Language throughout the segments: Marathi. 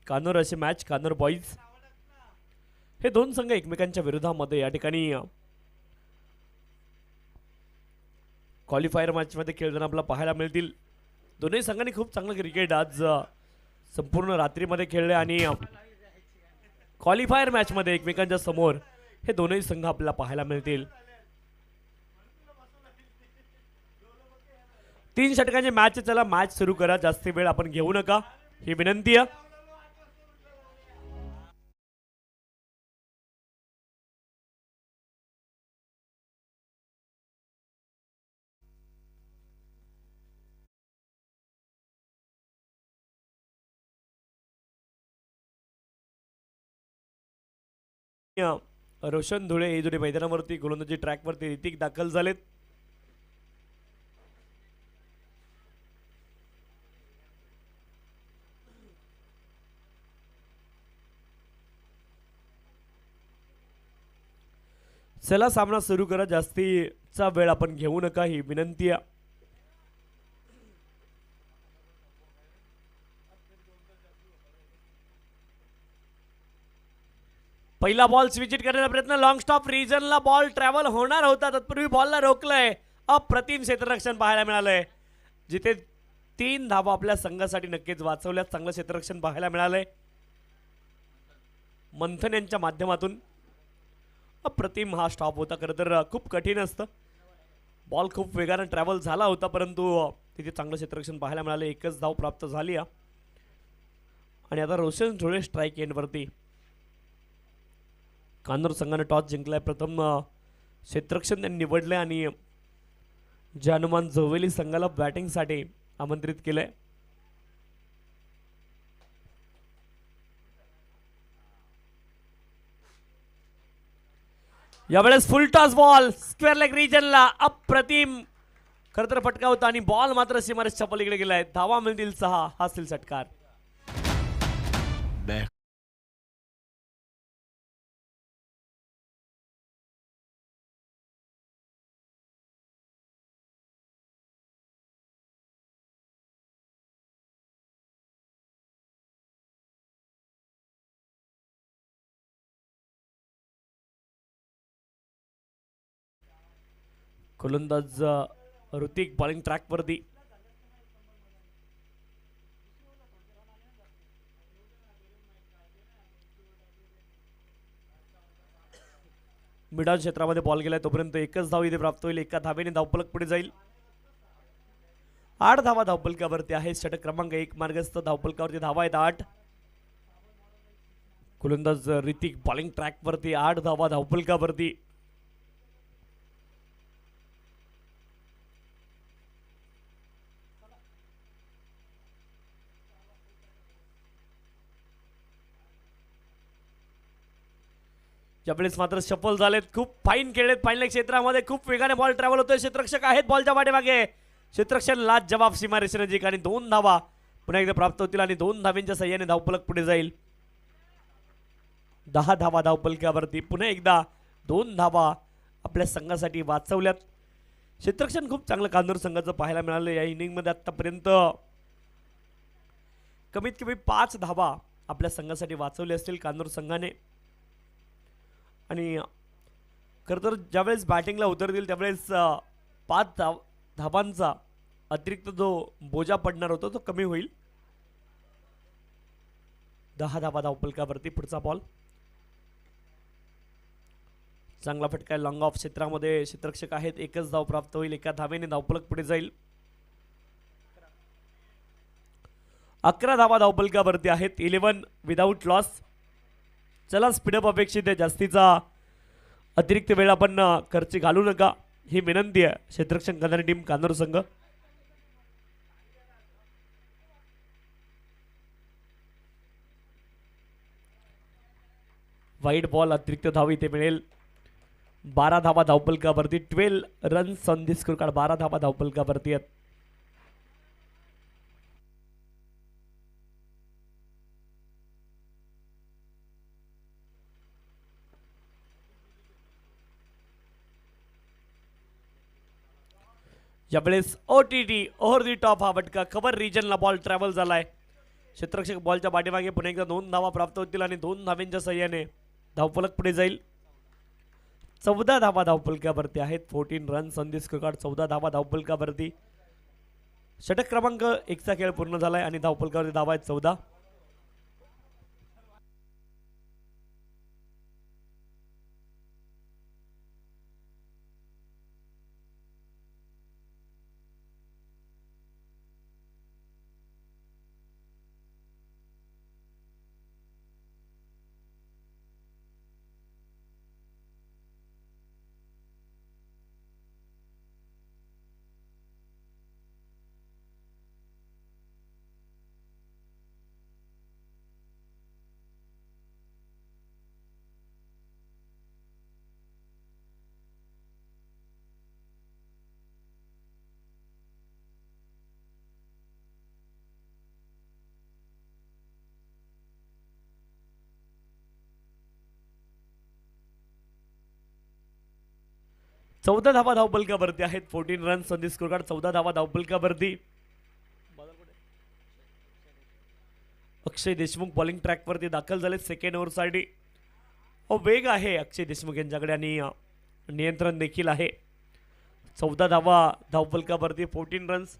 कानोर अशी मॅच कानोर बॉईज हे दोन संघ एकमेकांच्या विरोधामध्ये या ठिकाणी क्वालिफायर मॅच मध्ये खेळताना आपल्याला पाहायला मिळतील। दोन्ही संघांनी खूप चांगलं क्रिकेट आज संपूर्ण रात्रीमध्ये खेळले आणि क्वालिफायर मॅच मध्ये एकमेकांच्या समोर हे दोन्ही संघ आपल्याला पाहायला मिळतील। 3 षटकांची मॅच, चला मॅच सुरू करा, जास्त वेळ आपण घेऊ नका ही विनंती आहे। रोशन धुळे हे मैदानावरती गोलंदाजी ट्रॅकवरती ऋतिक दाखल झालेत। चला सामना सुरू करा, जास्तीचा वेळ आपण घेऊ नका ही विनंती आहे। पहिला बॉल स्विचिट करण्याचा प्रयत्न, लॉंग स्टॉप, रीजनला बॉल ट्रॅव्हल होणार होता, तत्पूर्वी बॉलला रोखलंय। अप्रतिम क्षेत्ररक्षण पाहायला मिळालंय, जिथे 3 धावा आपल्या संघासाठी नक्कीच वाचवल्यात। चांगलं क्षेत्ररक्षण पाहायला मिळालंय मंथन यांच्या माध्यमातून। अप्रतिम हा स्टॉप होता, खरं तर खूप कठीण असतं, बॉल खूप वेगाने ट्रॅव्हल झाला होता, परंतु तिथे चांगलं क्षेत्ररक्षण पाहायला मिळालं। एकच धाव प्राप्त झाली आणि आता रोशन धुळे स्ट्राईक एंडवरती। कानोर संघाने टॉस जिंकलाय, प्रथम क्षेत्ररक्षण त्यांनी निवडले आणि जानुमान जोवेली संघाला बॅटिंगसाठी आमंत्रित केलंय। यावेळेस full toss ball square leg रीजनला, अप्रतिम खरं तर फटका होता आणि बॉल मात्र सीमारेषच्या पलीकडे गेलाय। धावा मिळतील 6, हासिल षटकार। गोलंदाज ऋतिक बॉलिंग ट्रॅक वरती। मिडॉन क्षेत्रामध्ये बॉल गेलाय, तोपर्यंत एकच धाव इथे प्राप्त होईल। एका धावेने धावफलक पुढे जाईल। 8 धावा धावफलकावरती आहे, षटक क्रमांक 1 मार्गस्थ, धावफलकावरती धावा आहेत 8। गोलंदाज ऋतिक बॉलिंग ट्रॅक वरती, 8 धावा धावफलकावरती। यावेळेस मात्र सफल झालेत, खूप फाईन खेळलेत फाईनल क्षेत्रामध्ये, खूप वेगाने बॉल ट्रॅव्हल होतोय। क्षेत्ररक्षक आहेत बॉलच्या पाठीमागे, क्षेत्ररक्षण लाज जवाब सीमारेषा नजीक आणि 2 धावा पुन्हा एकदा प्राप्त होतील आणि 2 धाव्यांच्या सहाय्याने धावफलक पुढे जाईल। 10 धावा धावफलकावरती, पुन्हा एकदा 2 धावा आपल्या संघासाठी वाचवल्यात। क्षेत्ररक्षण खूप चांगलं कानोर संघाचं पाहायला मिळालं या इनिंगमध्ये। आतापर्यंत कमीत कमी 5 धावा आपल्या संघासाठी वाचवले असतील कानोर संघाने आणि खरं तर ज्यावेळेस बॅटिंगला उतरतील त्यावेळेस 5 धावांचा अतिरिक्त जो बोजा पडणार होता तो कमी होईल। 10 धावा धावफलकावरती, पुढचा बॉल चांगला फटका, लॉंग ऑफ क्षेत्रामध्ये क्षेत्ररक्षक आहेत, एकच धाव प्राप्त होईल। एका धावेने धावफलक पुढे जाईल। 11 धावा धावफलकावरती आहेत, 11 विदाउट लॉस। चला स्पीडअप अपेक्षित आहे, जास्तीचा अतिरिक्त वेळ आपण खर्च घालू नका ही विनंती आहे क्षेत्ररक्षण करणारी टीम कानोर संघ। वाईड बॉल, अतिरिक्त धाव इथे मिळेल। 12 धावा धावफलकावरती, 12 runs on the score card, 12 धावा धावफलकावरती आहेत। यावेळेस OTT ओव्हर दी टॉप हा फटका, कव्हर रिजनला बॉल ट्रॅव्हल झालाय। क्षेत्ररक्षक बॉलच्या पाठीमागे पुन्हा एकदा 2 धावा प्राप्त होतील आणि 2 धावांच्या सहाय्याने धावफलक पुढे जाईल. 14 धावा धावफलकावरती आहेत. 14 runs on the score card. 14 धावा धावफलकावरती. षटक क्रमांक 1चा खेळ पूर्ण झालाय आणि धावफलकावरती धावा आहेत 14. चौदा धावा धावफलकावरती आहेत. 14 runs on the score card. 14 धावा धावफलकावरती. अक्षय देशमुख बॉलिंग ट्रॅकवरती दाखल झाले सेकंड ओव्हरसाठी. वेग आहे अक्षय देशमुख यांच्याकडे आणि नियंत्रण देखील आहे. 14 धावा धावफलकावरती. 14 रन्स.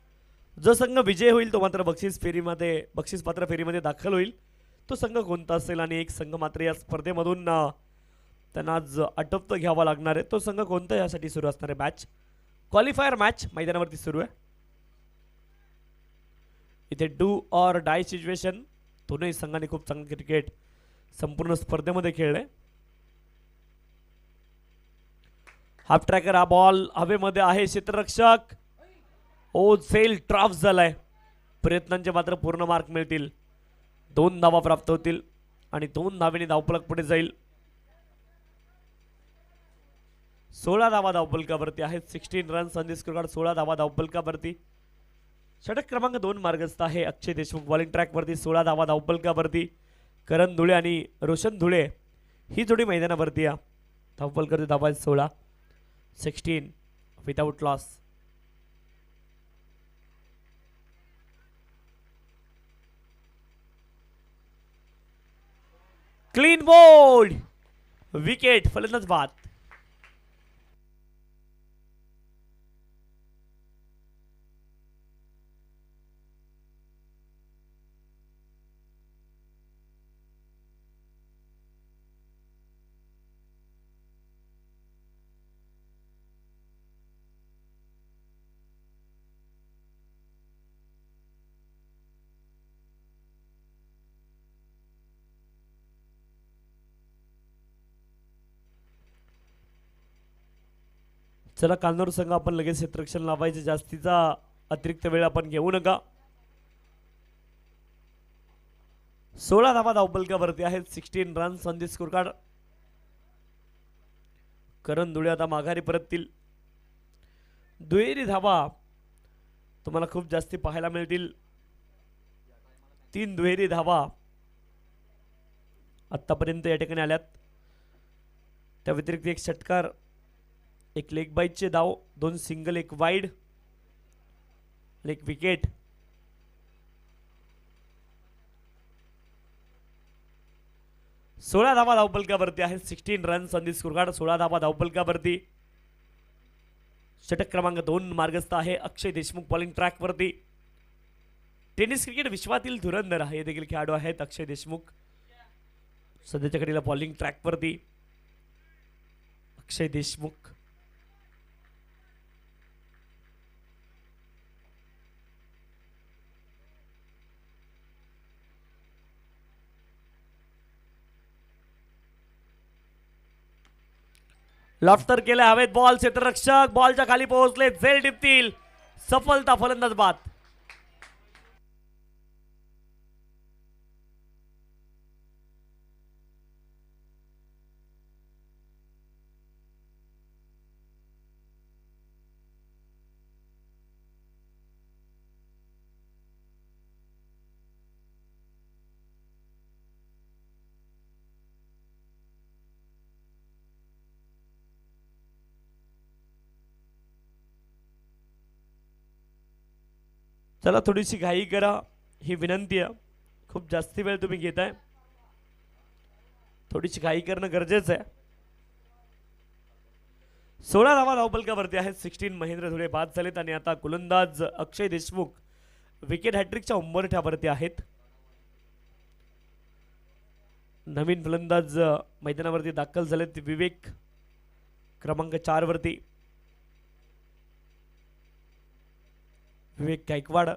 जो संघ विजय होईल तो मात्र बक्षीस पात्र फेरीमध्ये दाखल होईल. तो संघ कोणता असेल आणि एक संघ मात्र या स्पर्धेमधून त्यांना आज आटोपतं घ्यावा लागणार आहे. तो संघ कोणता यासाठी सुरू असणार आहे मॅच. क्वालिफायर मॅच मैदानावरती सुरू आहे. इथे डू ऑर डाय सिच्युएशन. दोन्ही संघांनी खूप चांगलं क्रिकेट संपूर्ण स्पर्धेमध्ये खेळले. Half tracker. हा बॉल हवेमध्ये आहे. क्षेत्ररक्षक सेल ट्राफ झालाय. प्रयत्नांचे मात्र पूर्ण मार्क मिळतील. 2 धावा प्राप्त होतील आणि 2 धावेने धावफलक पुढे जाईल. 16 धावा धावफलकावरती आहेत. 16 runs on the score card. 16 धावा धावफलकावरती. षटक क्रमांक 2 मार्गस्थ आहे अक्षय देशमुख बॉलिंग ट्रॅकवरती. 16 धावा धावफलकावरती. करण धुळे आणि रोशन धुळे ही जोडी मैदानावरती आहे. धावफलकावरती धावा 16. 16 without loss. Clean bowled. Wicket. फलंदाज बाद. चला कान्नूर संघ आपण लगेच क्षेत्ररक्षण लावायचे. जास्तीचा अतिरिक्त वेळ आपण घेऊ नका. 16 धावा धावफलकावरती आहेत. 16 runs on the score card. Karan Dhule आता माघारी परततील. दुहेरी धावा तुम्हाला खूप जास्ती पाहायला मिळतील. 3 दुहेरी धावा आतापर्यंत या ठिकाणी आल्यात. त्या व्यतिरिक्त एक षटकार, एक लेग बाईटचे धाव, 2 सिंगल, एक वाईड, एक विकेट. सोळा धावा धावफलकावरती आहेत. 16 runs on the score card. 16 धावा धावफलकावरती. षटक क्रमांक 2 मार्गस्थ आहे अक्षय देशमुख बॉलिंग ट्रॅकवरती. टेनिस क्रिकेट विश्वातील धुरंधर हे देखील खेळाडू आहेत अक्षय देशमुख. सध्याच्या घडीला बॉलिंग ट्रॅकवरती अक्षय देशमुख. लॉफ्टर केले हवेत बॉल. क्षेत्ररक्षक बॉलच्या खाली पोहोचले. झेल टिपतील. सफलता. फलंदाज बाद. चला थोडीशी घाई करा ही विनंती आहे. खूप जास्ती वेळ तुम्ही घेताय, थोडीशी घाई करणं गरजेचं आहे. 16 धावा धावपलकावरती आहेत. 16 महेंद्र धुळे बाद झालेत आणि आता गोलंदाज अक्षय देशमुख विकेट हॅट्रिकच्या उंबरठ्यावरती आहेत. नवीन फलंदाज मैदानावरती दाखल झालेत. विवेक क्रमांक 4 वरती विवेक गायकवाड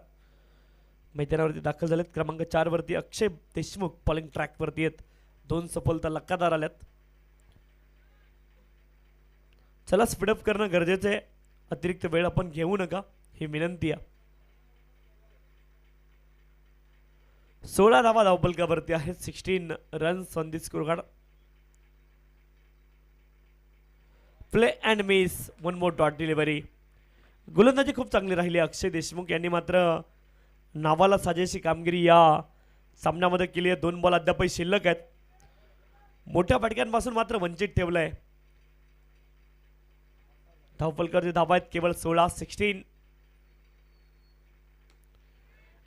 मैदानावरती दाखल झालेत. क्रमांक 4 वरती अक्षय देशमुख बॉलिंग ट्रॅक वरती आहेत. 2 सफलता लगातार आल्यात. चला स्पीडअप करणं गरजेचं आहे. अतिरिक्त वेळ आपण घेऊ नका ही विनंती आहे. 16 धावा धावपलकावरती आहेत. 16 runs on the score card. Play and miss, one more dot delivery. गोलंदाजी खूप चांगली राहिली. अक्षय देशमुख यांनी मात्र नावाला साजेशी कामगिरी या सामन्यामध्ये केली आहे. 2 बॉल अद्यापही शिल्लक आहेत. मोठ्या फटक्यांपासून मात्र वंचित ठेवलं आहे. धावपलकावरती धावा आहेत केवळ 16. 16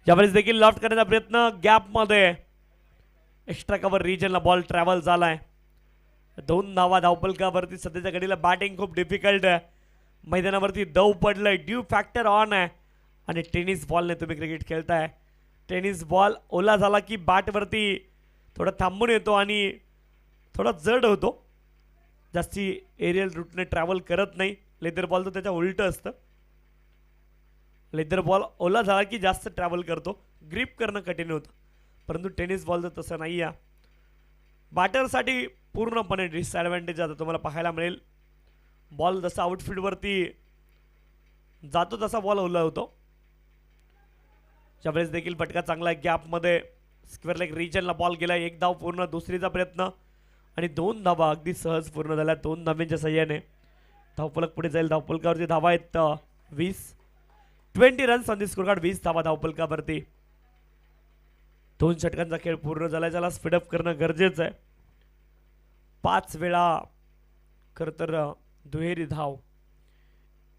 यावेळेस देखील लॉफ्ट करण्याचा प्रयत्न, गॅपमध्ये एक्स्ट्रा कव्हर रिजनला बॉल ट्रॅव्हल झालाय. 2 धावा धावपलकावरती. सध्याच्या घडीला बॅटिंग खूप डिफिकल्ट आहे. मैदानावरती दव पडलंय, ड्यू फॅक्टर ऑन आहे आणि टेनिस बॉलने तुम्ही क्रिकेट खेळताय. टेनिस बॉल ओला झाला की बॅटवरती थोडा थांबून येतो आणि थोडा जड होतो. जास्ती एरियल रूटने ट्रॅव्हल करत नाही. लेदर बॉल तर त्याच्या उलटं असतं. लेदर बॉल ओला झाला की जास्त ट्रॅव्हल करतो, ग्रिप करणं कठीण होतं. परंतु टेनिस बॉल तर तसं नाही आहे. बॅटरसाठी पूर्णपणे डिसएडव्हान्टेज आता तुम्हाला पाहायला मिळेल. बॉल जसा आउटफील्डवरती जातो तसा बॉल ओला होतो. यावेळेस देखील फटका चांगला आहे. गॅपमध्ये स्क्वेअर लेग रिजनला बॉल गेला. 1 धाव पूर्ण. दुसरीचा प्रयत्न आणि 2 धावा अगदी सहज पूर्ण झाल्या. 2 धावांच्या सहाय्याने धावपलक पुढे जाईल. धावपलकावरती धावा आहेत 20 runs on the score card. 20 धावा धावपलकावरती. 2 षटकांचा खेळ पूर्ण झाला. त्याला स्पीडअप करणं गरजेचं आहे. 5 वेळा खरं तर दुहेरी धाव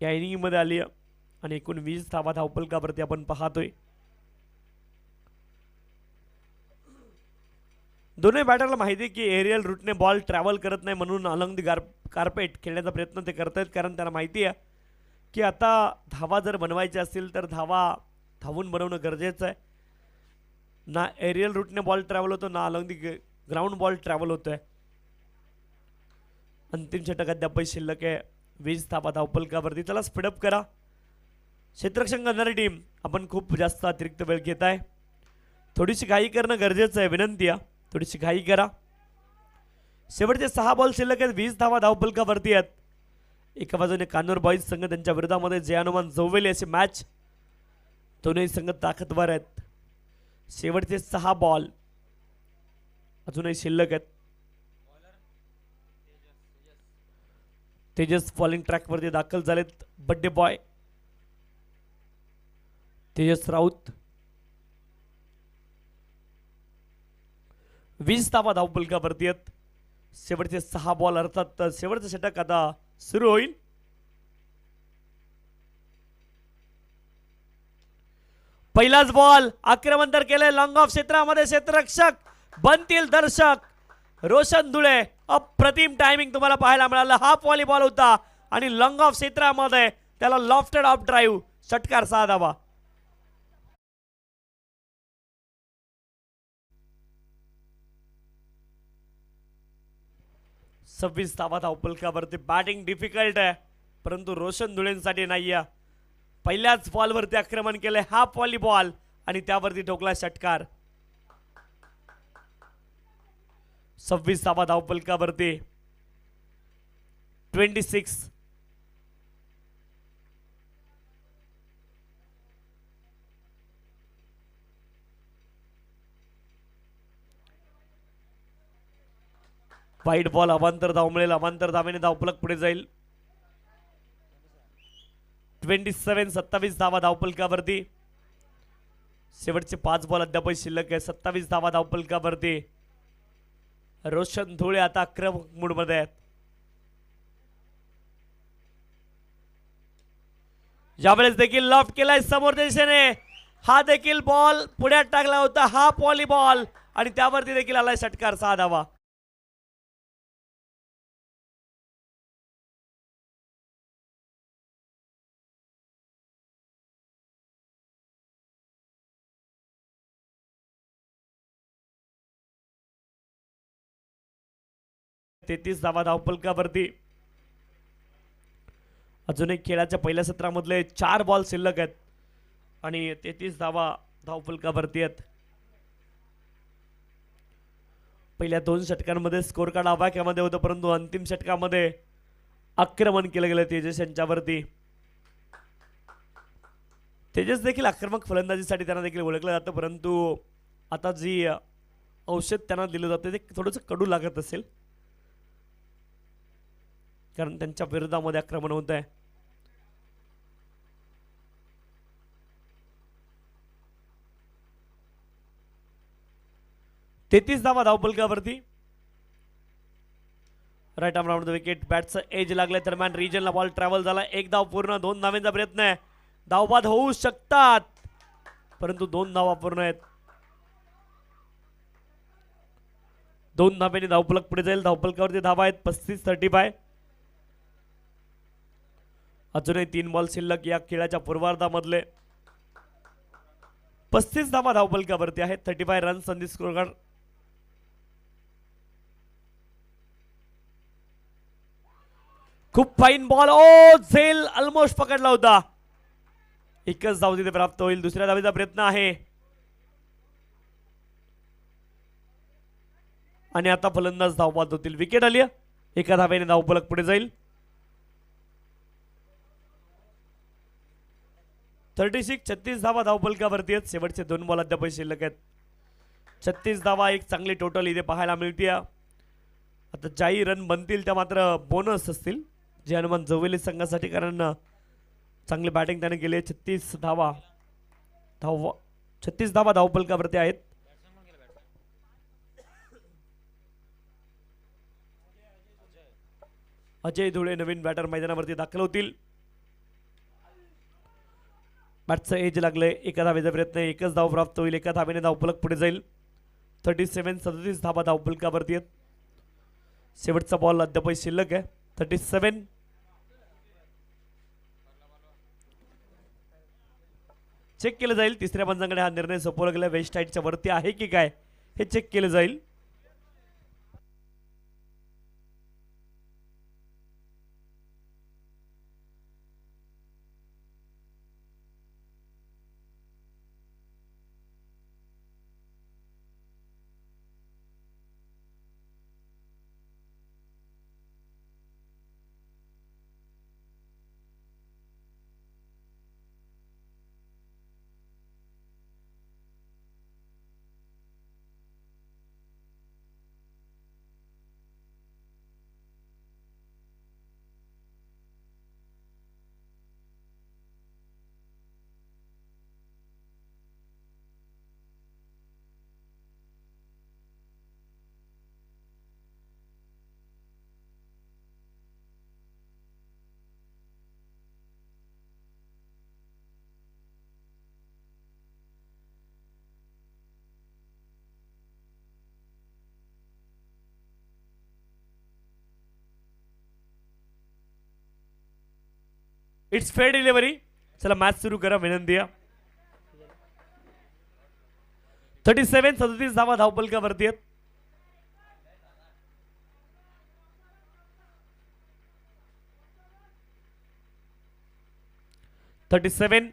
या इनिंगमध्ये आली आहे आणि एकूण 20 धावा धावपलकावरती आपण पाहतोय. दोन्ही बॅटरला माहिती आहे की एरियल रूटने बॉल ट्रॅव्हल करत नाही, म्हणून अलॉंग दी कार्पेट खेळण्याचा प्रयत्न ते करत आहेत. कारण त्यांना माहिती आहे की आता धावा जर बनवायचे असतील तर धावून बनवणं गरजेचं आहे. ना एरियल रूटने बॉल ट्रॅव्हल होतो, ना along the ground ball travel होतोय. अंतिम षटक अद्याप शिल्लक आहे. 20 धावा धावपलकावरती. चला स्पीडअप करा. क्षेत्ररक्षण करणारी टीम आपण खूप जास्त अतिरिक्त वेळ घेत आहे. थोडीशी घाई करणं गरजेचं आहे. विनंती आहे थोडीशी घाई करा. शेवटचे 6 बॉल शिल्लक आहेत. 20 धावा धावपलकावरती आहेत. एका बाजूने कानूर बॉईज संघ त्यांच्या विरोधामध्ये जय हनुमान जोवेली अशी मॅच. दोन्ही संघ ताकदवर आहेत. शेवटचे 6 बॉल अजूनही शिल्लक आहेत. तेजस बॉलिंग ट्रॅकवरती दाखल झालेत. Birthday boy Tejas Raut. 20 धावा धावपलकावरती आहेत. शेवटचे 6 बॉल अर्थात शेवटचं षटक आता सुरू होईल. पहिलाच बॉल आक्रमण तर केलंय. लॉंग ऑफ क्षेत्रामध्ये क्षेत्ररक्षक बनतील दर्शक. रोशन धुळे. अप्रतिम टायमिंग तुम्हाला पाहायला मिळालं. हाफ व्हॉलीबॉल होता आणि लॉंग ऑफ क्षेत्रामध्ये त्याला लॉफ्टेड ऑफ ड्राईव्ह. षटकार 6 धावा. सव्वीस धावा धावपलकावरती. बॅटिंग डिफिकल्ट आहे परंतु रोशन धुळेंसाठी नाही आहे. पहिल्याच बॉलवरती आक्रमण केलंय. हाफ व्हॉलीबॉल आणि त्यावरती ठोकला षटकार. 26 धावा धावपलकावरती. 26. वाईट बॉल. अवांतर धाव मिळेल. अवांतर धावेने धावपलक पुढे जाईल. 27 धावा धावपलकावरती. शेवटचे 5 बॉल अद्याप शिल्लक आहे. 27 धावा धावपलकावरती. रोशन धुळे आता आक्रमक मूडमध्ये आहेत. यावेळेस देखील लॉफ्ट केलाय समोरच्या दिशेने. हा देखील बॉल पुढ्यात टाकला होता, हा व्हॉलीबॉल आणि त्यावरती देखील आलाय षटकार, 6 धावा. तेहतीस धावा धावफलकावरती. अजून एक खेळाच्या पहिल्या सत्रामधले 4 बॉल शिल्लक आहेत आणि 33 धावा धावफलकावरती आहेत. पहिल्या 2 षटकांमध्ये स्कोर कार्ड आवाक्यामध्ये होतं, परंतु अंतिम षटकामध्ये आक्रमण केलं गेलं तेजस यांच्यावरती. तेजस देखील आक्रमक फलंदाजीसाठी त्यांना देखील ओळखलं जातं, परंतु आता जी औषध त्यांना दिलं जातं ते थोडंसं कडू लागत असेल, कारण त्यांच्या विरोधामध्ये आक्रमण होत आहे. तेहतीस धावा धावफलकावरती. Right arm round the wicket. बॅटचं एज लागल्या दरम्यान रिजनला बॉल ट्रॅव्हल झाला. 1 धाव पूर्ण. 2 धावेंचा प्रयत्न आहे. धावबाद होऊ शकतात, परंतु 2 धावा पूर्ण आहेत. 2 धाब्याने धावफलक पुढे जाईल. धावफलकावरती धावा आहेत 35-35. अजूनही 3 बॉल शिल्लक या खेळाच्या पूर्वार्धामधले. 35 धावा धावफलकावरती आहेत. 35 runs on the score card. खूप फाईन बॉल. ओ झेल ऑलमोस्ट पकडला होता. एकच धाव तिथे प्राप्त होईल. दुसऱ्या धावेचा प्रयत्न आहे आणि आता फलंदाज धावबाद होतील. विकेट आली. एका धावेने धावफलक पुढे जाईल. 36 धावा धावफलकावरती आहेत. शेवटचे 2 बॉल अद्याप शिल्लक आहेत. 36 धावा एक चांगली टोटल इथे पाहायला मिळते. आता ज्याही रन बनतील त्या मात्र बोनस असतील जे हनुमान जवळील संघासाठी, कारण चांगली बॅटिंग त्याने केली. 36 धावा धावफलकावरती आहेत. अजय धुळे नवीन बॅटर मैदानावरती दाखल होतील. बॅटचं एज लागले. एका धावेचा प्रयत्न. एकच धाव प्राप्त होईल. एका धावेने धावफलक पुढे जाईल. 37 धावा धावफलकावरती आहेत. शेवटचा बॉल अद्याप शिल्लक आहे. 37. चेक केलं जाईल. तिसऱ्या पंचांकडे हा निर्णय सोपवला गेला. वेस्ट साईडच्या वरती आहे की काय हे चेक केलं जाईल. It's fair delivery. चला मॅच सुरू करा. विनंती. 37 धावा धावफलकावरती आहेत. 37.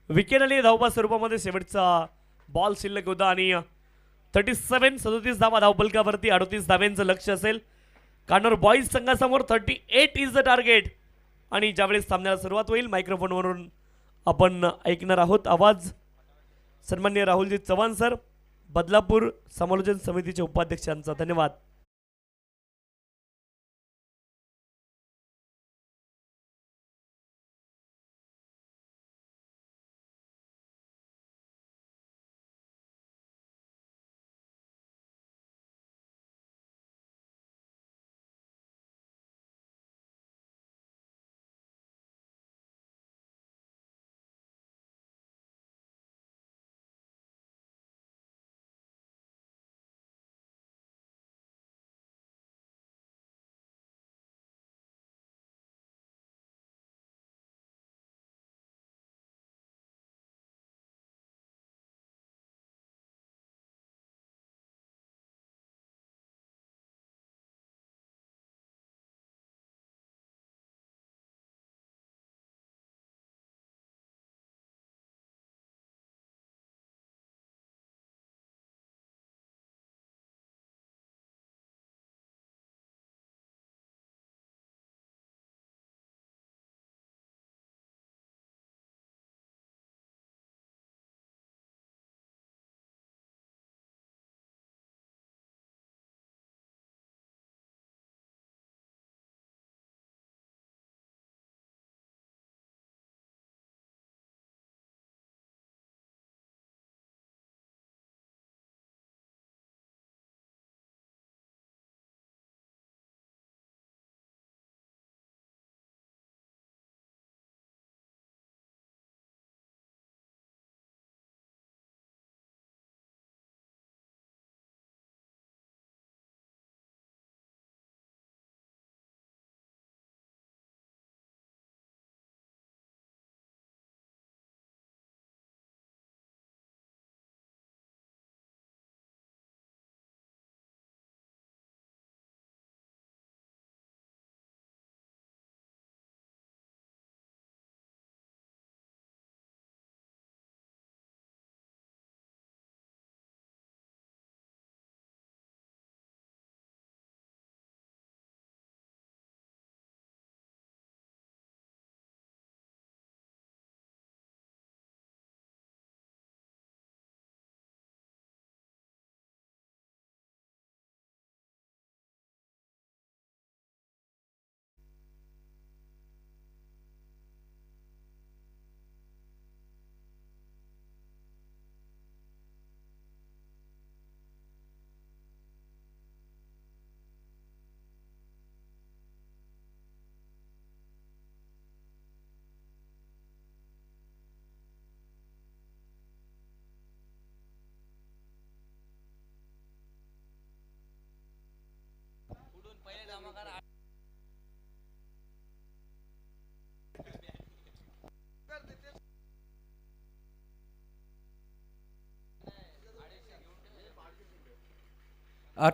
विकेट आली धावबा स्वरूपामध्ये. शेवटचा बॉल शिल्लक होता आणि 37 धावा धावफलकावरती. 38 धाव्यांचं लक्ष असेल कानोर बॉईज संघासमोर. 38 is the target. आणि ज्यावेळेस सामन्याला सुरुवात होईल मायक्रोफोनवरून आपण ऐकणार आहोत आवाज सन्माननीय राहुलजी चव्हाण सर, बदलापूर समालोचन समितीचे उपाध्यक्षांचा. धन्यवाद.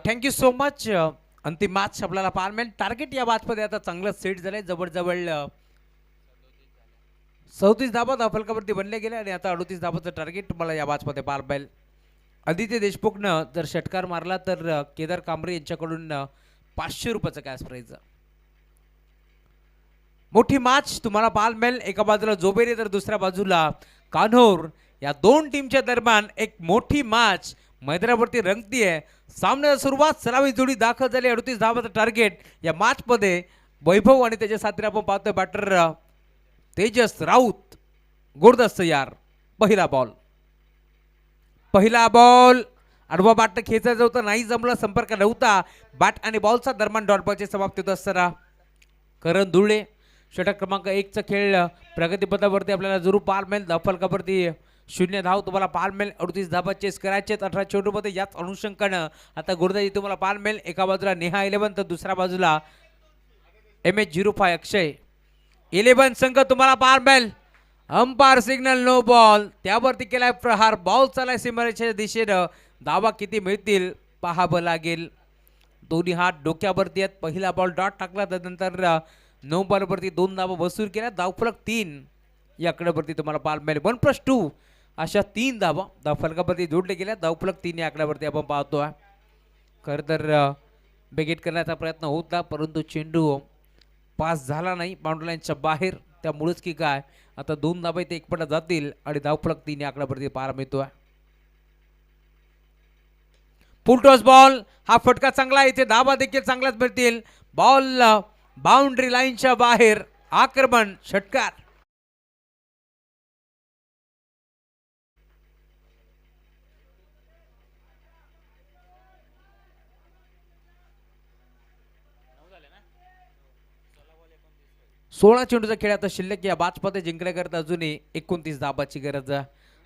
Thank you so much. अंतिम मॅच आपल्याला पाहायला मिळेल. टार्गेट या मॅचमध्ये आता चांगलं सेट झालंय. जवळजवळ 37 धाबा फलकावरती बनले गेले आणि आता 38 धाबाचं टार्गेट तुम्हाला या मॅचमध्ये पाहायला मिळेल. आदित्य देशमुखनं जर षटकार मारला तर केदार कांबरे यांच्याकडून 500 रुपयाचं कॅश प्राईज. मोठी मॅच तुम्हाला पाहायला मिळेल. एका बाजूला जोबेरी तर दुसऱ्या बाजूला कान्होर. या दोन टीमच्या दरम्यान एक मोठी मॅच मैदानावरती रंगतीये. सामन्याला सुरुवात. सलामी जोडी दाखल झाली. 38 धावाचं टार्गेट या मॅचमध्ये. वैभव आणि त्याच्या साथीने आपण पाहतोय बॅटर तेजस राऊत. गुरदस्त यार. पहिला बॉल आडवा बॅट खेचायचं होतं, नाही जमलं, संपर्क नव्हता. बॅट आणि बॉलचा दरम्यान डॉट बॉलची समाप्ती होत असताना करण धुळे. षटक क्रमांक 1चा खेळ प्रगतीपथावरती आपल्याला जरूर पाहायला मिळेल. फलकावरती 0 धाव तुम्हाला पाहायला मिळेल. 38 धाबा चेस करायचे 18 चेंडूमध्ये. याच अनुषंगानं आता गुरुदाजी तुम्हाला पाहायला मिळेल. एका बाजूला नेहा 11 तर दुसऱ्या बाजूला MH05 अक्षय 11 संघ तुम्हाला पाहायला मिळेल. Umpire signal no ball. त्यावरती केलाय प्रहार. बॉल चालाय सीमारेषेच्या दिशेनं. धावा किती मिळतील पाहावं लागेल. दोन्ही हात डोक्यावरती आहेत. पहिला बॉल डॉट टाकला त्यानंतर 9 बॉलवरती 2 धावा वसूल केल्या. धावफलक 3 या आकड्यावरती तुम्हाला पाहायला मिळेल. 1+2 अशा 3 धावा धावफलकावरती जोडले गेल्या. धावफलक 3 या आकड्यावरती आपण पाहतोय. खरं तर बेगेट करण्याचा प्रयत्न होता परंतु चेंडू पास झाला नाही बाउंड्री लाईनच्या बाहेर. त्यामुळेच की काय आता 2 धाबा इथे एकपटा जातील आणि धावफलक 3 या आकड्यावरती पाहायला मिळतोय. फुल टॉस बॉल. हा फटका चांगला आहे. इथे धाबा देखील चांगलाच मिळतील. बॉल बाउंड्री लाईनच्या बाहेर. आक्रमण षटकार. सोळा चेंडूचा खेळ आता शिल्लक. या बाचमध्ये जिंकण्याकरता अजूनही 29 धाबाची गरज.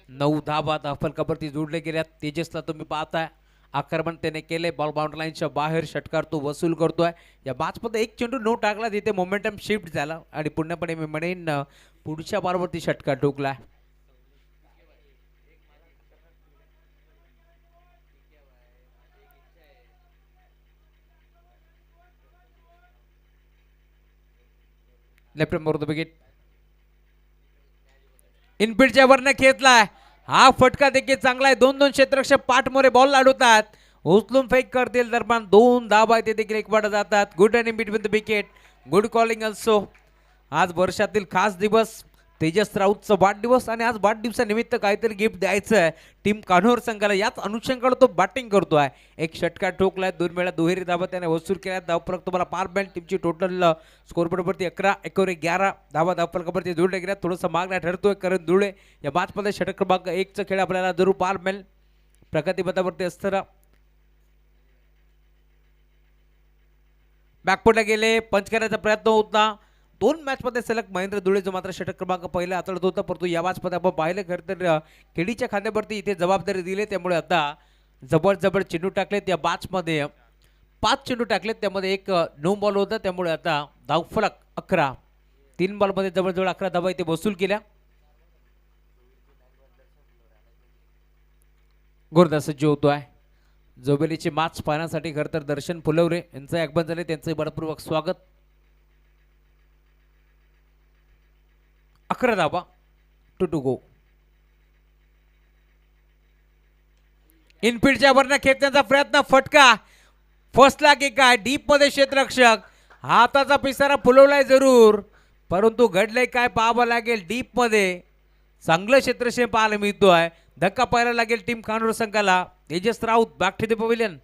9 धाबा फलकावरती जोडले गेल्यात. तेजसला तुम्ही पाहताय आक्रमण त्याने केले. बॉल बाउंड्री लाईनच्या बाहेर. षटकार तो वसूल करतोय. या मॅचमध्ये एक चेंडू नो टाकला तिथे मोमेंटम शिफ्ट झाला आणि पूर्णपणे मी म्हणेन पुढच्या बॉलवरती षटकार ठोकला. Left more the wicket. इनफिल्डच्या वरनं खेचलाय. हा फटका देखील चांगला आहे. 2-2 क्षेत्ररक्षक पाठमोरे बॉल लाडवतात. उचलून फेक करतील दरम्यान 2 धाबा ते देखील एक वाटा जातात. गुड आणि between the wicket. Good calling also. आज वर्षातील खास दिवस तेजस राऊतचा वाढदिवस आणि आज वाढदिवसानिमित्त काहीतरी गिफ्ट द्यायचं आहे टीम कान्होर संघाला. याच अनुषंगाने तो बॅटिंग करतोय. एक षटकार ठोकलाय. 2 वेळा दुहेरी धाबा त्याने वसूल केल्या. धावफलक तुम्हाला पार मिळेल. टीमची टोटल स्कोरबोर्डवरती 11 एकोरे 11 धावा धावफलकावरती जोडल्या गेल्या. थोडंसं मागण्या ठरतोय करण धुळे. या मॅचमध्ये षटक क्रमांक 1चा खेळ आपल्याला जरूर पार मिळेल. प्रगतीपथावरती असताना बॅकफुटला गेले. पंच करण्याचा प्रयत्न होता. 2 मॅचमध्ये सलग महेंद्र धुळे जो मात्र षटक क्रमांक पहिला हाताळत होता परंतु या मॅचमध्ये आपण पाहिलं खरं तर खेळीच्या खांद्यावरती इथे जबाबदारी दिली. त्यामुळे आता जबरजबर चेंडू टाकलेत. या मॅचमध्ये 5 चेंडू टाकलेत. त्यामध्ये एक नो बॉल होता. त्यामुळे आता धावफलक 11. 3 बॉलमध्ये जवळजवळ 11 धावा इथे वसूल केल्या. गोरदा सज्ज होतोय. जोबेलीची मॅच पाहण्यासाठी खरं तर दर्शन फुलवरे यांचं आगमन झाले. त्यांचं मनपूर्वक स्वागत. 11 धावा. 2 टू गो. इनफिल्डच्या वरनं खेचण्याचा प्रयत्न. फटका फसला की काय. डीप मध्ये क्षेत्ररक्षक हाताचा पिसारा फुलवलाय जरूर परंतु घडलंय काय पाहावं लागेल. डीप मध्ये चांगलं क्षेत्रक्षण पाहायला मिळतोय. धक्का पाहायला लागेल टीम कान्होर संघाला. Tejas Raut back to the pavilion.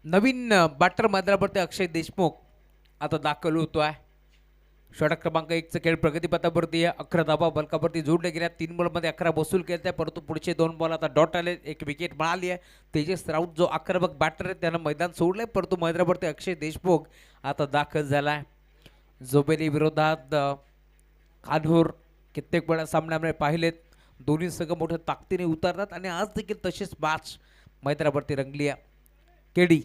नवीन बॅटर मैदानावरती अक्षय देशमुख आता दाखल होतोय. षटक क्रमांक 1चा खेळ प्रगतीपथावरती आहे. 11 धाबा बलकावरती जोडल्या गेल्या. 3 बॉलमध्ये 11 वसूल केल्या, परंतु पुढचे 2 बॉल आता डॉट आले. एक विकेट मिळाली आहे. तेजस राऊत जो आक्रमक बॅटर आहे त्यानं मैदान सोडलंय, परंतु मैदानावरती अक्षय देशमुख आता दाखल झालाय. जोबेली विरोधात कान्हूर कित्येक वेळा सामन्यामध्ये पाहिलेत. दोन्ही संघ मोठ्या ताकदीने उतरतात आणि आज देखील तशीच मॅच मैदानावरती रंगली आहे. केडी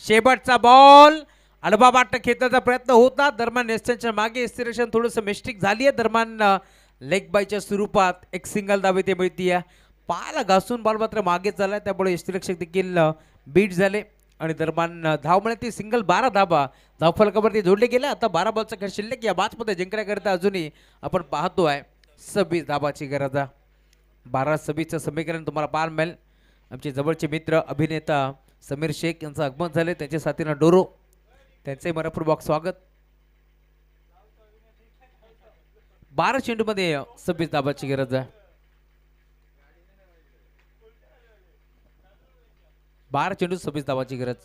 शेवटचा बॉल अडबा बाट खेळण्याचा प्रयत्न होता. दरम्यान एस्टनच्या मागे एक्सिलेशन थोडंसं मिस्टेक झाली आहे. दरम्यान लेग बायच्या स्वरूपात एक सिंगल धाव इथे मिळतीये. पायाला घासून बॉल मात्र मागे चालला, त्यामुळे यष्टीरक्षक देखील बीट झाले आणि दरम्यान धाव मिळते ती सिंगल. 12 धाबा धावफलकावरती जोडले गेले. आता 12 बॉलचा खेळ शिल्लक. या मॅचमध्ये जिंकण्याकरिता अजूनही आपण पाहतोय 26 धाबाची गरज आहे. 12-26चं समीकरण तुम्हाला पाहायला मिळेल. आमचे जवळचे मित्र अभिनेता समीर शेख यांचं आगमन झाले, त्यांच्या साथीनं डोरो, त्यांचे मनपूर्वक स्वागत. 12 चेंडूमध्ये 26 धाबाची गरज आहे. 12 चेंडू 26 धाबाची गरज.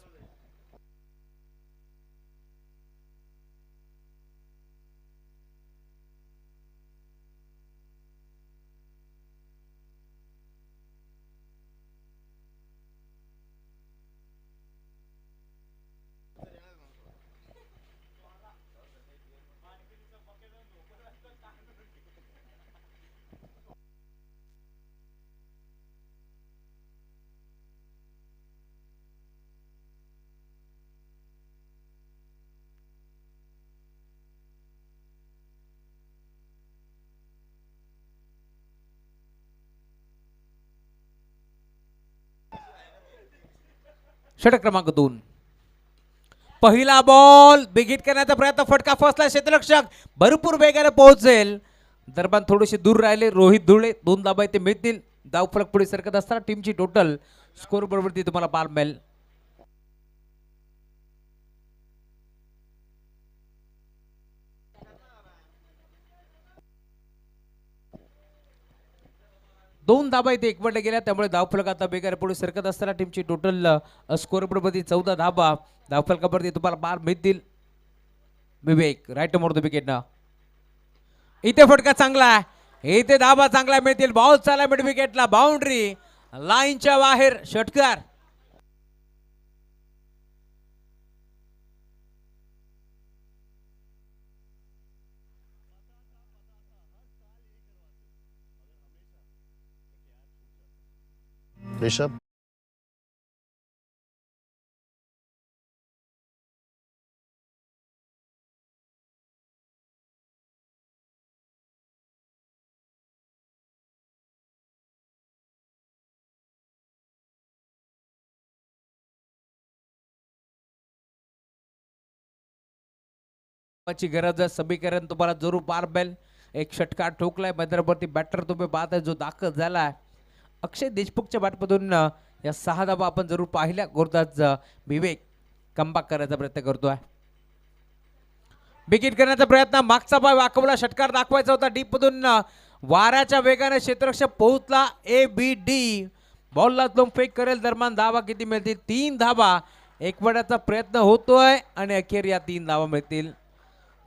षटक क्रमांक 2. पहिला बॉल बिगिट करण्याचा प्रयत्न, फटका फसला. क्षेत्ररक्षक भरपूर वेगाने पोहोचेल. दरम्यान थोडेसे दूर राहिले रोहित धुळे. 2 धाबा इथे मिळतील. धावफलक पुढे सरकत असताना टीमची टोटल स्कोर बरोबर तुम्हाला पाहायला मिळेल. दोन धाबा इथे एकवटल्या गेल्या, त्यामुळे धावफलक आता बेगारे पुढे सरकत असताना टीमची टोटल स्कोर बरोबर 14 धाबा धावफलकावरती तुम्हाला पार मिळतील. विवेक राईट मोर द विकेट ना. इथे फटका चांगला आहे. इथे धाबा चांगला मिळतील. बॉल चालला मिड विकेटला. बाउंड्री लाईनच्या बाहेर. षटकार. ऋषभ ची गरज आहे. समीकरण तुम्हाला जरूर पार मिळेल. एक षटकार ठोकलाय मैदानावरती. बॅटर तुम्ही पाहत आहे जो दाखल झालाय अक्षय देशमुखच्या बॅटमधून. या 6 धाबा आपण जरूर पाहिल्या. गोरदाज विवेक कमबॅक करायचा प्रयत्न करतोय. विकेट करण्याचा प्रयत्न, मागचा पाय वाकवला. षटकार दाखवायचा होता डीप मधून. वाऱ्याच्या वेगाने क्षेत्ररक्षक पोहोचला. ABD बॉलला तो फेक करेल. दरम्यान धावा किती मिळतील? 3 धाबा. एकवटाचा प्रयत्न होतोय आणि अखेर या 3 धावा मिळतील.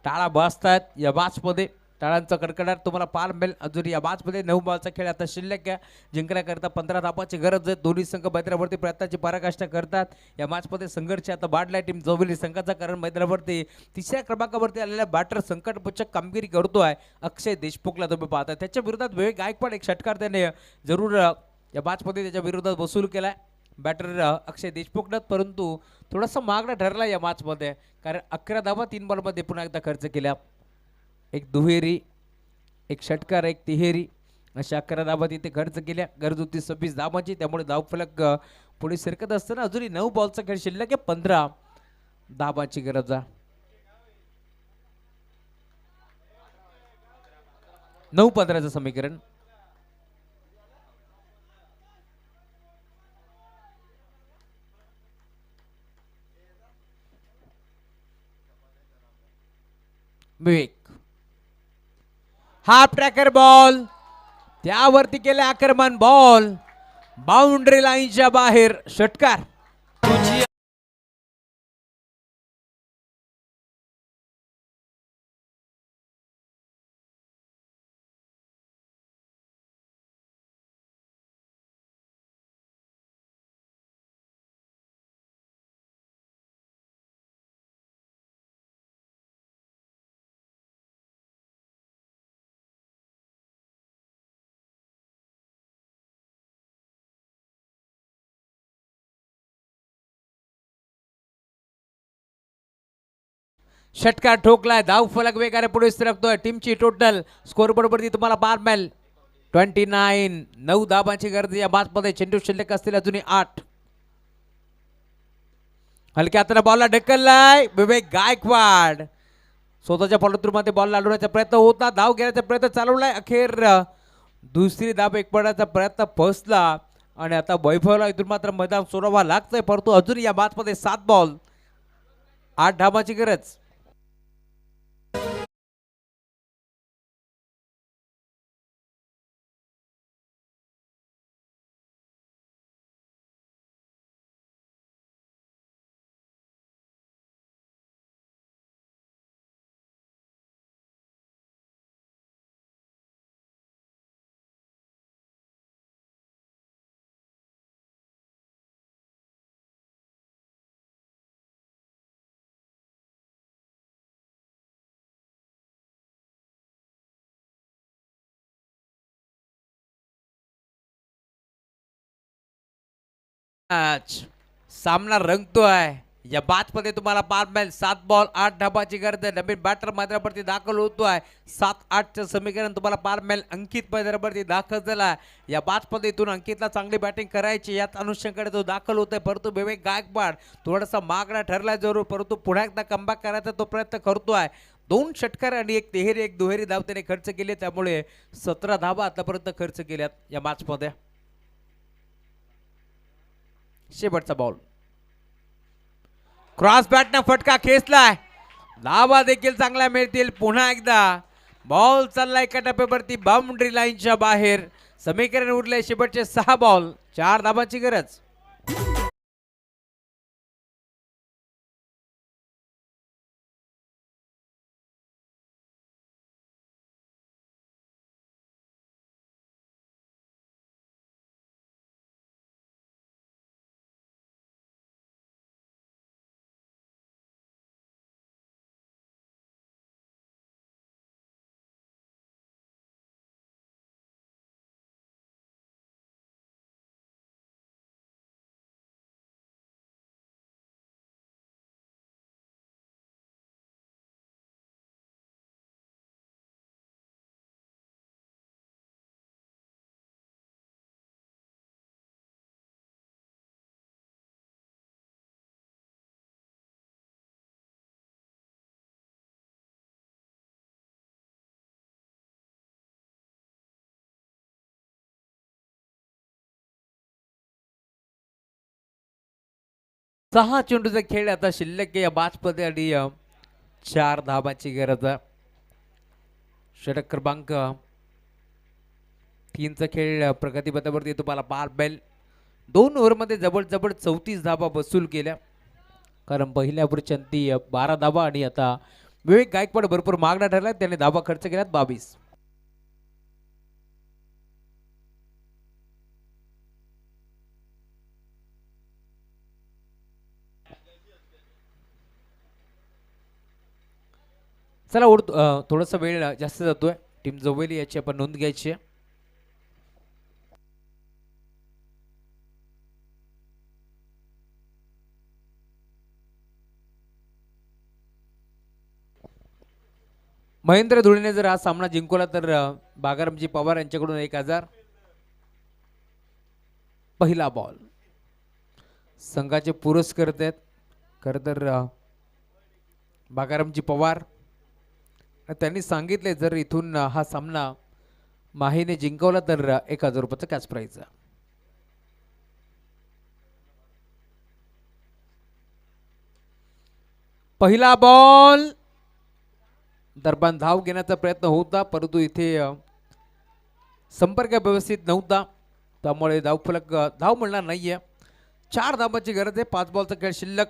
टाळा बसतात या मॅचमध्ये. टाळांचा कडकडाट तुम्हाला पार मिळेल. अजून या मॅचमध्ये 9 बॉलचा खेळ आता शिल्लक आहे. जिंकण्याकरता 15 धाबाची गरज आहे. दोन्ही संघ मैदानावरती प्रयत्नाची पराकाष्ठा करतात. या मॅचमध्ये संघर्ष आता वाढलाय टीम जोबेली संघाचा, कारण मैदानावरती 3ऱ्या क्रमांकावरती आलेल्या बॅटर संकटमोचक कामगिरी करतोय अक्षय देशमुखला तुम्ही पाहता. त्याच्या विरोधात विवेक गायकवाड एक षटकार त्याने जरूर या मॅचमध्ये त्याच्या विरोधात वसूल केलाय बॅटर अक्षय देशमुखनं, परंतु थोडासा मागणं ठरला या मॅचमध्ये, कारण 11 धावा 3 बॉलमध्ये पुन्हा एकदा खर्च केल्या. एक दुहेरी, एक षटकार, एक तिहेरी अशा 11 धावा तिथे खर्च केल्या. गरज होती 26 धावांची, त्यामुळे धावफलक पुढे सरकत असताना अजूनही 9 बॉलचा खेळ शिल्लक आहे. 15 धावांची गरज आहे. 9-15चं समीकरण. विवेक हाफ ट्रॅकर बॉल, त्यावरती केले आक्रमण. बॉल बाउंड्री लाईनच्या बाहेर. षटकार. षटकार ठोकलाय, धाव फलक वेगाने पुढे सरकतोय. टीमची टोटल स्कोर बरोबर तुम्हाला पार मिळेल 29. 9 धाबांची गरज या मॅचमध्ये. चेंडू शिल्लक असतील अजूनही 8. हलक्या हाताने बॉलला ढकललाय विवेक गायकवाड. स्वतःच्या फॉलोथ्रूमध्ये बॉल लावण्याचा प्रयत्न होता, धाव घेण्याचा प्रयत्न चालवलाय. अखेर दुसरी धाब एक पडण्याचा प्रयत्न फसला आणि आता वैभवला इथून मात्र मैदान सोडावा लागतंय. परंतु अजून या मॅचमध्ये 7 बॉल 8 धाबांची गरज. मॅच सामना रंगतोय. या मॅच मध्ये तुम्हाला पार मिळेल 7 बॉल 8 धाबाची गरज आहे. नवीन बॅटर मैदानावरती दाखल होतोय. 7-8 समीकरण तुम्हाला पार मिळेल. अंकित मैदानावरती दाखल झाला. या मॅच मध्ये इथून अंकितला चांगली बॅटिंग करायची यात अनुषंगाने तो दाखल होतोय. परंतु विवेक गायकवाड थोडासा मागणा ठरलाय जरूर, परंतु पुन्हा एकदा कमबॅक करायचा तो प्रयत्न करतोय. 2 षटकार आणि 1 तिहेरी 1 दुहेरी धाव त्याने खर्च केले, त्यामुळे 17 धावा आतापर्यंत खर्च केल्यात या मॅच मध्ये. शेवटचा बॉल क्रॉस बॅटनं फटका खेचलाय. धावा देखील चांगल्या मिळतील. पुन्हा एकदा बॉल चाललाय एका टप्प्यावरती बाउंड्री लाईनच्या बाहेर. समीकरण उरले शेवटचे 6 बॉल 4 धाबांची गरज. सहा चेंडूचा खेळ आता शिल्लक या बाजपदे आणि 4 धाबाची गरज. षटक क्रमांक 3चा खेळ प्रगतीपथावरती तुम्हाला पार मिळेल. 2 ओव्हरमध्ये जवळ 34 धाबा वसूल केल्या, कारण पहिल्या ओव्हरची अंती 12 धाबा आणि आता विवेक गायकवाड भरपूर मागणा ठरला, त्याने धाबा खर्च केल्यात 22. चला थोडासा वेळ जास्त जातोय. टीम जोवेली याची आपण नोंद घ्यायची आहे. महेंद्र धुळेने जर हा सामना जिंकवला तर बागारामजी पवार यांच्याकडून 1000. पहिला बॉल संघाचे पुरस्कार आहेत खरं तर बागारामजी पवार. त्यांनी सांगितले जर इथून हा सामना माहीने जिंकवला तर 1000 रुपयाचा कॅश प्राइज. पहिला बॉल दरम्यान धाव घेण्याचा प्रयत्न होता, परंतु इथे संपर्क व्यवस्थित नव्हता, त्यामुळे धाव मिळणार नाहीये. 4 धाबांची गरज आहे. 5 बॉलचा खेळ शिल्लक.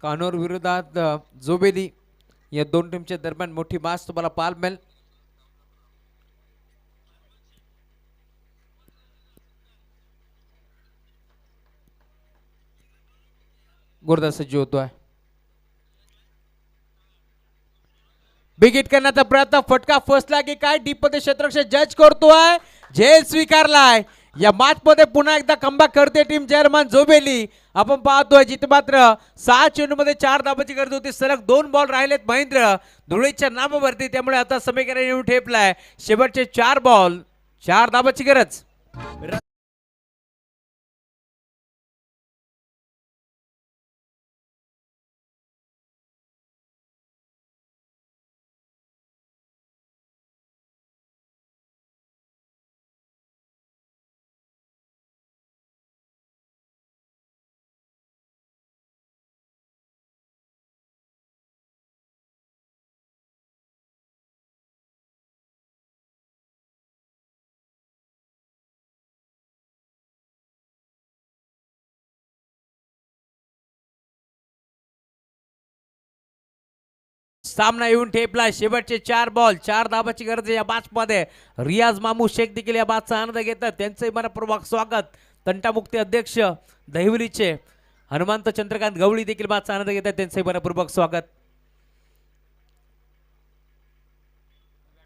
कानोर विरोधात जोबेली या 2 टीमच्या दरम्यान मोठी मॅच तुम्हाला पाहायला मिळेल. गुरदास सज्ज होतोय. बिग हिट करण्याचा प्रयत्न, फटका फसला की काय? डीप मध्ये क्षेत्ररक्षक जज करतोय, झेल स्वीकारलाय. या मॅच मध्ये पुन्हा एकदा कमबॅक करते टीम जर्मन जोबेली. आपण पाहतोय जिथे मात्र 6 चेंडूमध्ये 4 धाबाची गरज होती. सलग 2 बॉल राहिलेत महेंद्र धुळेच्या नावावरती, त्यामुळे आता समीकरण येऊन ठेपलाय. शेवटचे 4 बॉल 4 धाबाची गरज. सामना येऊन ठेपला. शेवटचे 4 बॉल 4 धाबाची गरज आहे या मॅच मध्ये. रियाज मामू शेख देखील या मॅचचा आनंद घेतात. त्यांचे मनपूर्वक स्वागत. तंटामुक्ती अध्यक्ष दहिवलीचे हनुमंत चंद्रकांत गवळी देखील मॅचचा आनंद घेतात. त्यांचे मनपूर्वक स्वागत.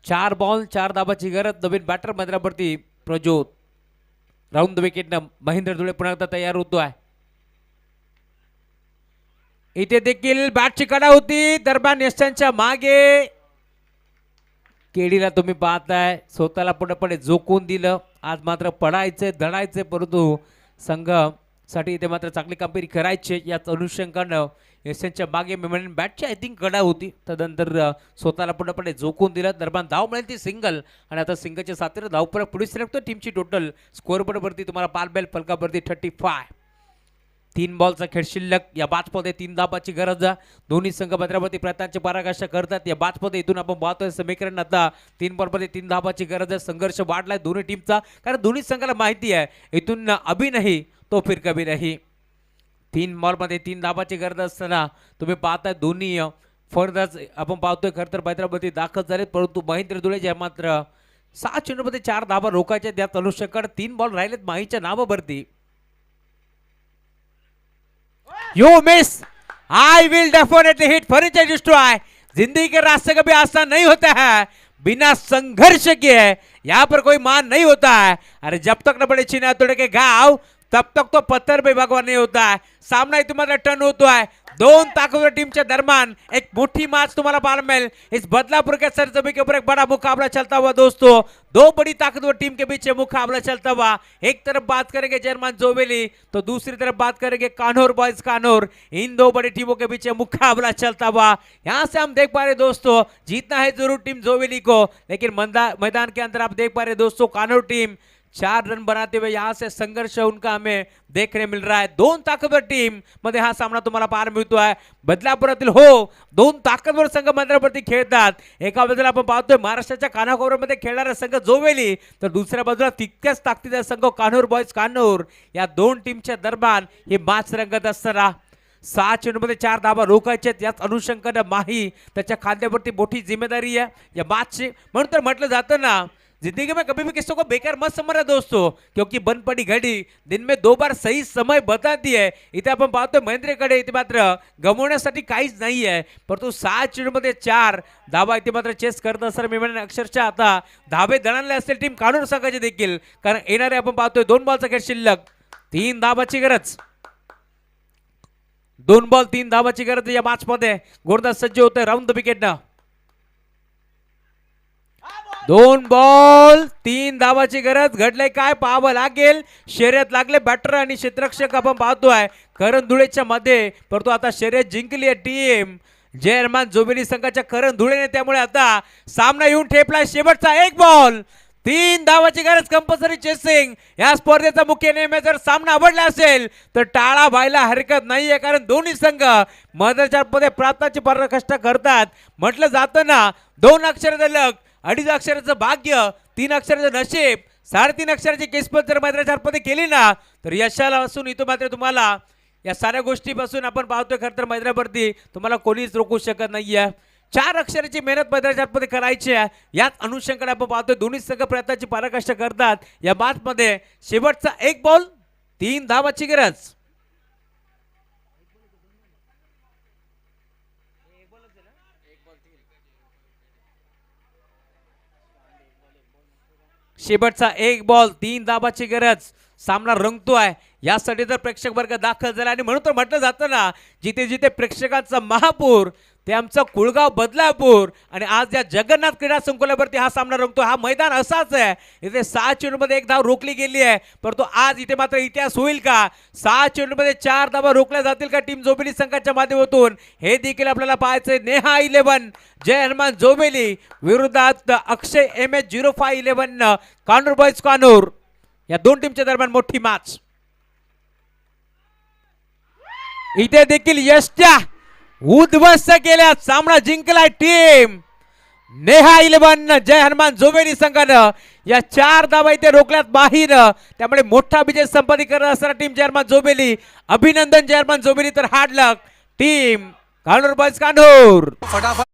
4 बॉल 4 धाबाची गरज. नवीन बॅटर मैदानावरती प्रज्योत. राऊंड द विकेटनं महेंद्र धुळे पुन्हा एकदा तयार होतोय. इथे देखील बॅटची कडा होती. दरम्यान यशांच्या मागे केडीला तुम्ही पाहताय स्वतःला पुढे झोकून दिलं. आज मात्र पडायचे धडायचे, परंतु संघासाठी इथे मात्र चांगली कामगिरी करायची. याच अनुषंगानं यशांच्या मागे बॅटची आय थिंक कडा होती. तदनंतर स्वतःला पुढे झोकून दिलं. दरम्यान धाव मिळेल ती सिंगल, आणि आता सिंगलच्या साथीने धावपरक पुढे सरकतो. टीमची टोटल स्कोअरबोर्डवरती तुम्हाला पालबेल फलकावरती 35. 3 बॉलचा खेळ शिल्लक. या बाचमध्ये 3 धाबाची गरज. दोन्ही संघ मैदानावरती प्रयत्नांची पराकाष्ठा करतात. या बाचमध्ये इथून आपण पाहतोय समीकरण आता 3 बॉलमध्ये 3 धाबाची गरज आहे. संघर्ष वाढलाय दोन्ही टीमचा, कारण दोन्ही संघाला माहिती आहे इथून अभी नाही तो फिर कभी नाही. 3 बॉलमध्ये 3 धाबाची गरज असताना तुम्ही पाहताय दोन्ही फलंदाज आपण पाहतोय खरं तर मैदानावरती दाखल झालेत, परंतु महेंद्र धुळे जे मात्र 6 चेंडूमध्ये 4 धाबा रोखायच्या. त्यात अनुषंगाने 3 बॉल राहिलेत माहीच्या नावावरती. You miss. I will definitely hit furniture destroy. जिंदगी के रास्ते कभी आसान नहीं होता है, बिना संघर्ष के यहाँ पर कोई मान नहीं होता है. अरे जब तक न बड़े चीना तोड़े के घाव तब तक तो पत्थर पे भगवान नहीं होता है. सामना तुम्हाला टर्न होतो आहे. 2 ताकतवर टीमच्या दरम्यान एक मोठी मैच तुम्हाला पाहायला मिळेल. इस बदलापुर के सरजमी के ऊपर एक बड़ा मुकाबला चलता हुआ दोस्तों. 2 बड़ी ताकतवर टीम के बीच मुकाबला चलता हुआ. एक तरफ बात करेंगे जर्मन जोबेली, तो दूसरी तरफ बात करेंगे कान्होर बॉयज कान्होर. इन 2 बड़ी टीमों के बीच मुकाबला चलता हुआ. यहाँ से हम देख पा रहे दोस्तों, जीतना है जरूर टीम जोबेली को, लेकिन मैदान के अंदर आप देख पा रहे दोस्तों कान्होर टीम 4 रन बनाते हुए यहाँ से संघर्ष उनका हमें देखने मिल रहा है. 2 ताकतवर टीम मध्ये हा सामना तुम्हाला पाहायला मिळतो आहे. बदलापुरातील 2 ताकदवर संघ मैदानावरती खेळतात. एका बाजूला आपण पाहतोय महाराष्ट्राच्या कानाकोपऱ्यामध्ये खेळणारा संघ जोबेली, तर दुसऱ्या बाजूला तितक्याच ताकदीचा संघ कान्होर बॉयज कान्होर. या 2 टीमच्या दरम्यान हे मॅच रंगत असताना 6 चेंडूमध्ये 4 धाबा रोखायचे. याच अनुषंगाने माही त्याच्या खांद्यावरती मोठी जिम्मेदारी आहे या मॅचची. म्हणून तर म्हटलं जातं ना, जिंदगी में कभी भी किसी को बेकार मत समझना दोस्तों, क्योंकि बन पड़ी घड़ी दिन में 2 बार सही समय बताती है. इथे आपण पाहतोय महेंद्रकडे इथे मात्र गमवण्यासाठी काहीच नाही आहे, परंतु 6 चेंडूमध्ये 4 धाबा इथे मात्र चेस करत असताना मी म्हणेन अक्षरशः आता धाबे दणाणले असतील टीम कानूर संघाचे देखील, कारण येणारे आपण पाहतोय 2 बॉलचा खेळ शिल्लक. 3 धाबाची गरज. 2 बॉल 3 धाबाची गरज या मॅच मध्ये. गोरदास सज्ज होते राऊंड द विकेटनं. 2 बॉल 3 धावाची गरज. घडले काय पाहावं लागेल. शर्यत लागले बॅटर आणि क्षेत्ररक्षक आपण पाहतोय करण धुळेच्या मध्ये, परंतु आता शर्यत जिंकली आहे टीम जर्मन जोबेली संघाच्या करण धुळेने. त्यामुळे आता सामना येऊन ठेपला. शेवटचा 1 बॉल 3 धावाची गरज. कंपल्सरी चेसिंग या स्पर्धेचा मुख्य नियम. जर सामना आवडला असेल तर टाळा व्हायला हरकत नाहीये, कारण दोन्ही संघ मैदानाच्या मध्ये प्रार्थनाची पराकाष्ठा करतात. म्हटलं जातं ना, 2 अक्षराचं लक, 2.5 अक्षराचं भाग्य, 3 अक्षराचं नशीब, 3.5 अक्षराची किस्मत जर मैदानाच्या मध्ये केली ना, तर यशाला असून इथं मात्र तुम्हाला या साऱ्या गोष्टीपासून आपण पाहतोय खरं तर मैदानावरती तुम्हाला कोणीच रोखू शकत नाहीये. 4 अक्षराची मेहनत मैदानाच्या मध्ये करायची आहे. याच अनुषंगाने आपण पाहतोय दोन्ही संघ प्रयत्नाची पराकाष्ठा करतात. या मॅच मध्ये शेवटचा 1 बॉल 3 धावाची गरज. शेवटचा एक बॉल 3 धाबाची गरज, सामना रंगतोय यासाठी तर प्रेक्षक वर्ग दाखल झाला आणि म्हणून तर म्हटलं जातं ना, जिथे जिथे प्रेक्षकांचा महापूर ते आमचं कुळगाव बदलापूर. आणि आज या जगन्नाथ क्रीडा संकुलावरती हा सामना रंगतो. हा मैदान असाच आहे, इथे 6 चेंडूमध्ये 1 धाव रोखली गेली आहे, परंतु आज इथे मात्र इतिहास होईल का? 6 चेंडूमध्ये 4 धावा रोखल्या जातील का टीम जोबेली संघाच्या माध्यमातून? हे देखील आपल्याला पाहायचंय. नेहा 11 जय हनुमान जोबेली विरोधात अक्षय MS0511 कानूर बॉयज कानूर. या दोन टीमच्या दरम्यान मोठी मॅच. इथे देखील यष्ट्या उद्ध्वस्त केल्या, सामना जिंकलाय टीम नेहा 11 जय हनुमान जोबेली संघानं. या 4 धावा इथे रोखल्यात बाहीनं, त्यामुळे मोठा विजय संपादित करत असणारा टीम जय हनुमान जोबेली. अभिनंदन जय हनुमान जोबेली. तर हार्ड लक टीम कानूर बॉयज कानूर. फटाफट